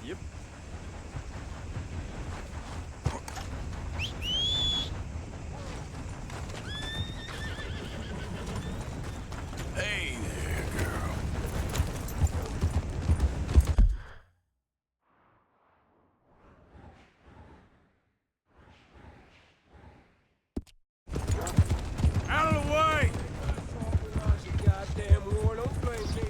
Yep. Hey there, girl. Out of the way! Goddamn war, don't blame me.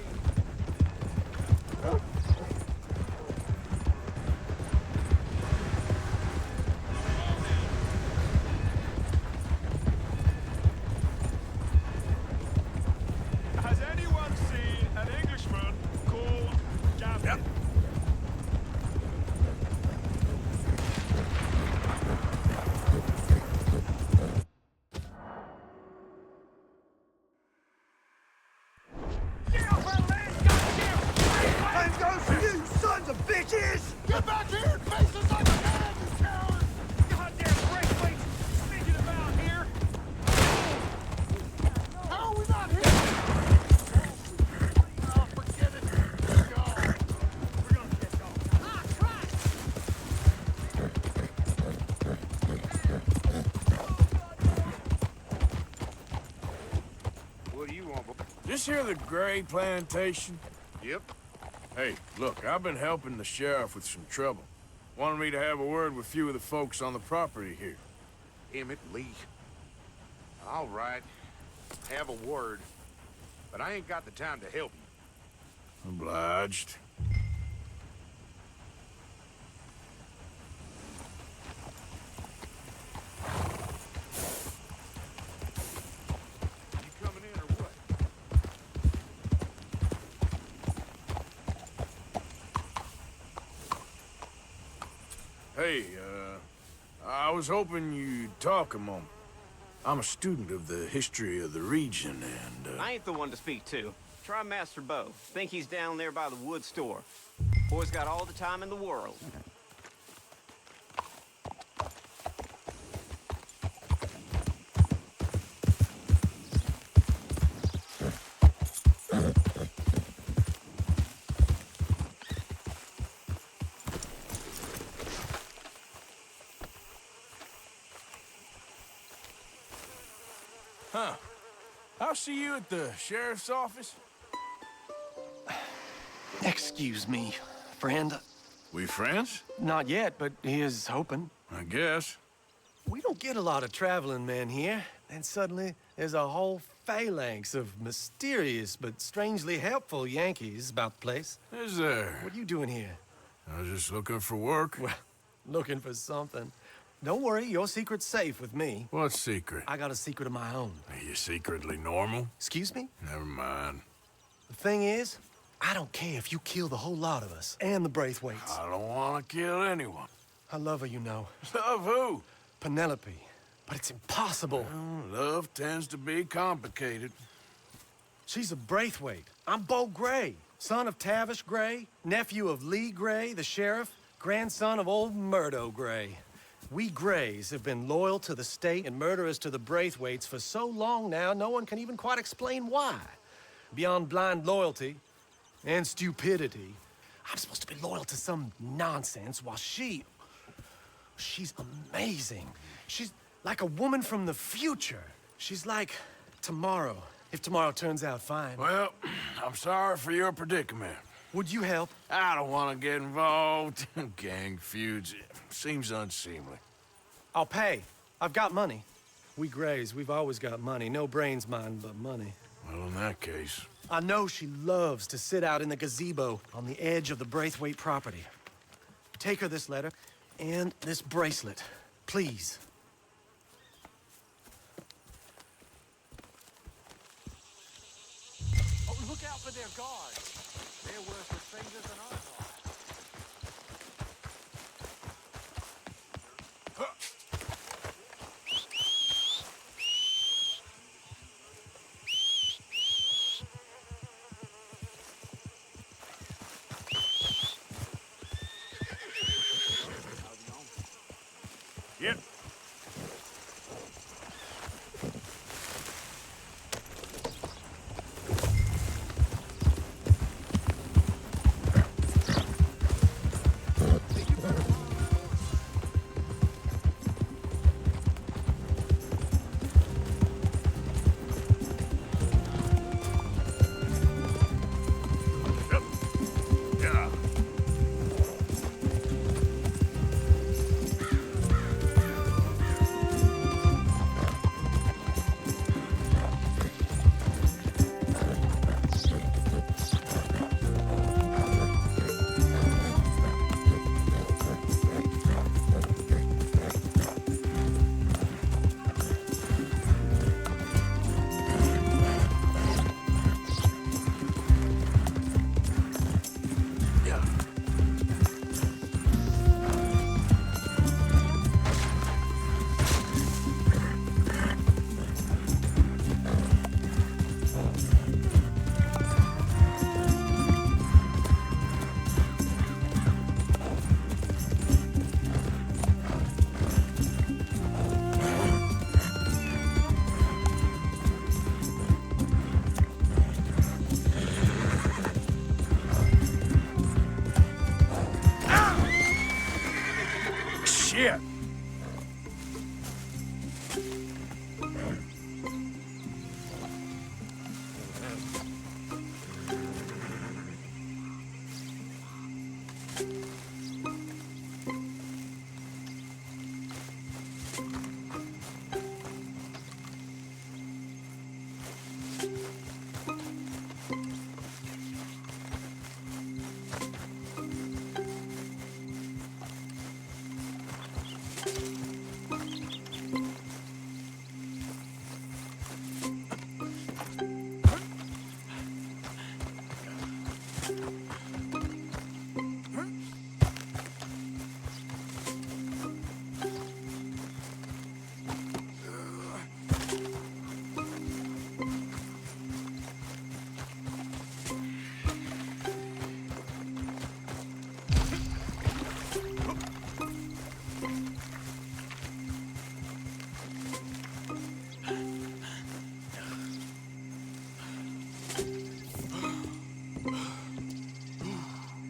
Has anyone seen an Englishman called Gavin? Yep. Get off our land, goddamn! Time goes for you, sons of bitches! Get back here and face us like a man, you coward! Goddamn breakways sneaking about here! How are we not here? Oh, forget it. Let's go. We're gonna get going. Ah, Christ! What do you want, boy? This here the Gray Plantation? Yep. Hey, look, I've been helping the sheriff with some trouble. Wanted me to have a word with a few of the folks on the property here. Emmett Lee. All right. Have a word. But I ain't got the time to help you. Obliged. You coming in or what? Hey, I was hoping you'd talk a moment. I'm a student of the history of the region, and, I ain't the one to speak to. Try Master Bo. Think he's down there by the wood store. Boy's got all the time in the world. Huh. I'll see you at the sheriff's office. Excuse me, friend. We friends? Not yet, but here's hoping. I guess. We don't get a lot of traveling men here, and suddenly there's a whole phalanx of mysterious but strangely helpful Yankees about the place. Is there? What are you doing here? I was just looking for work. Well, looking for something. Don't worry, your secret's safe with me. What secret? I got a secret of my own. Are you secretly normal? Excuse me? Never mind. The thing is, I don't care if you kill the whole lot of us, and the Braithwaites. I don't want to kill anyone. I love her, you know. Love who? Penelope. But it's impossible. Well, love tends to be complicated. She's a Braithwaite. I'm Bo Gray, son of Tavish Gray, nephew of Lee Gray, the sheriff, grandson of old Murdo Gray. We Grays have been loyal to the state and murderers to the Braithwaites for so long now, no one can even quite explain why. Beyond blind loyalty and stupidity, I'm supposed to be loyal to some nonsense while she's amazing. She's like a woman from the future. She's like tomorrow, if tomorrow turns out fine. Well, I'm sorry for your predicament. Would you help? I don't want to get involved in gang feuds. It seems unseemly. I'll pay. I've got money. We Grays, we've always got money. No brains, mind, but money. Well, in that case... I know she loves to sit out in the gazebo on the edge of the Braithwaite property. Take her this letter and this bracelet, please. Oh, look out for their guards. They're worse for strangers than ours are. Yep. Shit!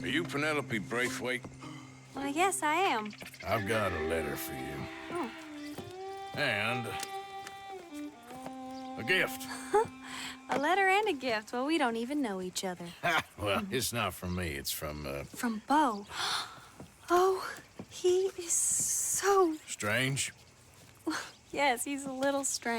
Are you Penelope Braithwaite? Well, yes, I am. I've got a letter for you. Oh. And a gift. A letter and a gift. Well, we don't even know each other. Well, it's not from me. It's from, From Bo. Oh, he is so... Strange. Yes, he's a little strange.